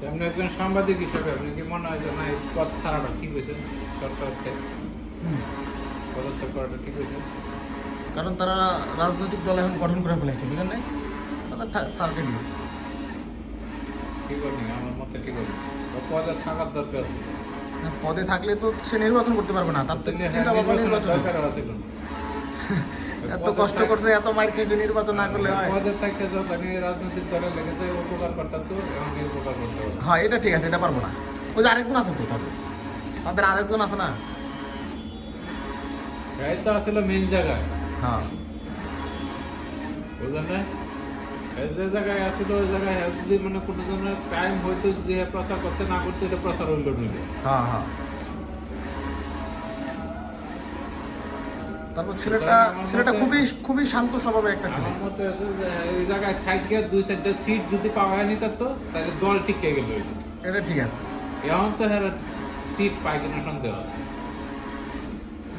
আপনি একজন সাংবাদিক হিসাবে আপনি কি মনে হয় যে না এই পথ ছাড়াটা ঠিক হয়েছে সরকারকে পদত্যাগ করাটা ঠিক হয়েছে? কারণ তারা রাজনৈতিক দল এখন গঠন করে ফেলেছে, বুঝলেন নাই? তাদের টার্গেট দিয়েছে। ঠিক হয়নি, আমার মতে ঠিক হয়নি। পদে থাকার দরকার আছে। পদে থাকলে তো সে নির্বাচন করতে পারবে না, তার তো চিন্তা ভাবনা নির্বাচন দরকার আছে। এত কষ্ট করছে, এত মার খেয়েছে, নির্বাচন না করলে হয়? পদে থাকতে যখন রাজনৈতিক দলে লেগেছে উপকার করতাম তো এখন উপকার করতে হবে। হ্যাঁ, এটা ঠিক আছে, এটা পারবো না। ওই যে আরেকজন আছে তো তাদের আরেকজন আছে না? এই তো আসলে মেন জায়গায় হ্যাঁ, বুঝলেন না? এই যে জায়গায় আসলে ওই জায়গায় যদি মানে কোনো ধরনের ক্রাইম হয়তো যদি প্রচার করতে না করতে এটা প্রচার হইল নইলে। হ্যাঁ, হ্যাঁ। তারপর ছেলেটা খুবই শান্ত স্বভাবের একটা ছেলে। আমার মতে আছে যে এই জায়গায় থাকবে 2-4টা সিট যদি পাওয়া নিত তো তাহলে দল টিকে গেল। এটা ঠিক আছে। এখন তো হ্যাঁ সিট পায় কিনা সন্দেহ আছে।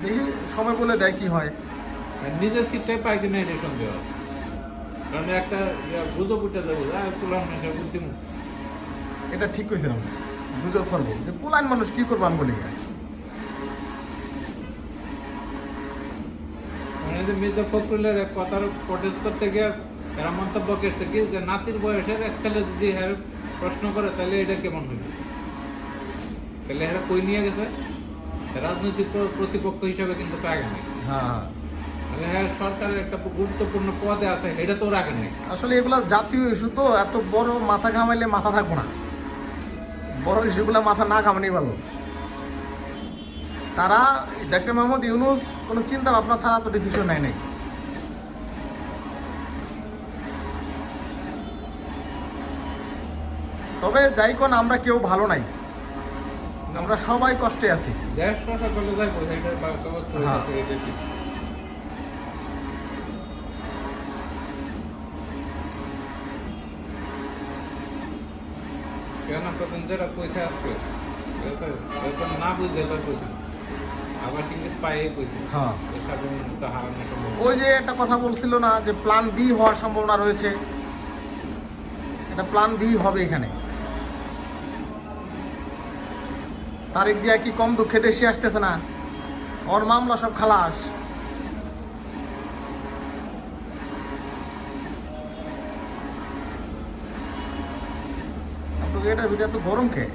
দেখি সময় বলে দেয় কি হয়। আর নিজের সিটটাই পায় কিনা এটা সন্দেহ আছে। কারণ একটা গুজব উঠে যাবো পুলান মানুষের বুদ্ধিমুখ। এটা ঠিক কইছিলাম, গুজব সরব যে পোলান মানুষ কি করবো আমি বলি। মানে যে মির্জা ফখরুলের এক কথার প্রটেস্ট করতে গিয়ে এরা মন্তব্য করছে কি যে নাতির বয়সের এক ছেলে যদি হ্যাঁ প্রশ্ন করে তাহলে এটা কেমন হইবে? তাহলে এরা কই নিয়ে গেছে? রাজনৈতিক প্রতিপক্ষ হিসাবে কিন্তু পায় নাই। হ্যাঁ, মানে হ্যাঁ সরকারের একটা গুরুত্বপূর্ণ পদে আছে, এটা তো রাখেন নাই। আসলে এগুলা জাতীয় ইস্যু তো, এত বড় মাথা ঘামাইলে মাথা থাকবো না। বড় ইস্যুগুলা মাথা না ঘামানি ভালো। তারা ডক্টর মোহাম্মদ ইউনূস কোনো চিন্তা ভাবনা ছাড়া তো ডিসিশন নেয় নাই। তবে যাই কোন আমরা কেউ ভালো নাই, আমরা সবাই কষ্টে আছি। দেশ সরকার বলে যায় এটার ব্যবস্থা হ্যাঁ। এটা ঠিক। কেন প্রথম যেটা পয়সা আসবে যখন না বুঝলে তার পয়সা আবার ইংলিশ পায়ে পয়সা হ্যাঁ, স্বাধীনতা হারানো সম্ভব। ওই যে একটা কথা বলছিল না যে প্ল্যান বি হওয়ার সম্ভাবনা রয়েছে, এটা প্ল্যান বি হবে এখানে। তারেক জিয়া কি কম দুঃখে দেশে আসতেছে না? ওর মামলা সব খালাস। আপনাকে এটার ভিতরে এত গরম কে?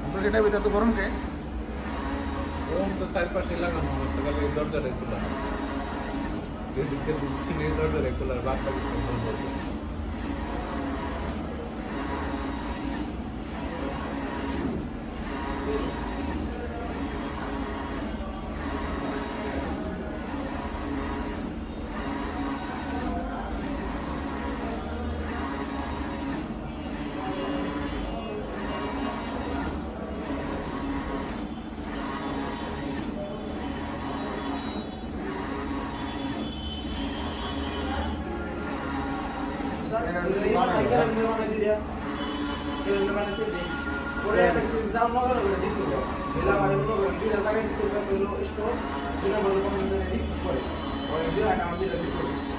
আপনাকে এটার ভিতরে এত গরম কে? ওরকম তো চারপাশে লাগানো হচ্ছে গেলে এই দরজাটা খোলা যেদিক দিয়ে ঢুকছি এই দরজাটা খোলার বাদ বাকি সব বন্ধ।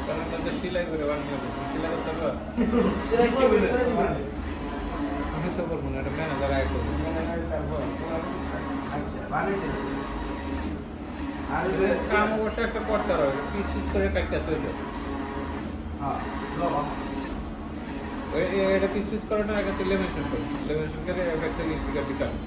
কারণ তাদের সেলাই করে বানিয়ে সেলাই করতে পারবে আমি তো করবো না, এটা ম্যানেজার আয় করবো। কাম অবশ্য একটা করতে হবে, পিস পিস করে কাটতে তৈরি এটা পিস পিস করানোর আগে তো লেমিনেশন করবো, লেমিনেশন করে একটা স্টিকার দিতে হবে।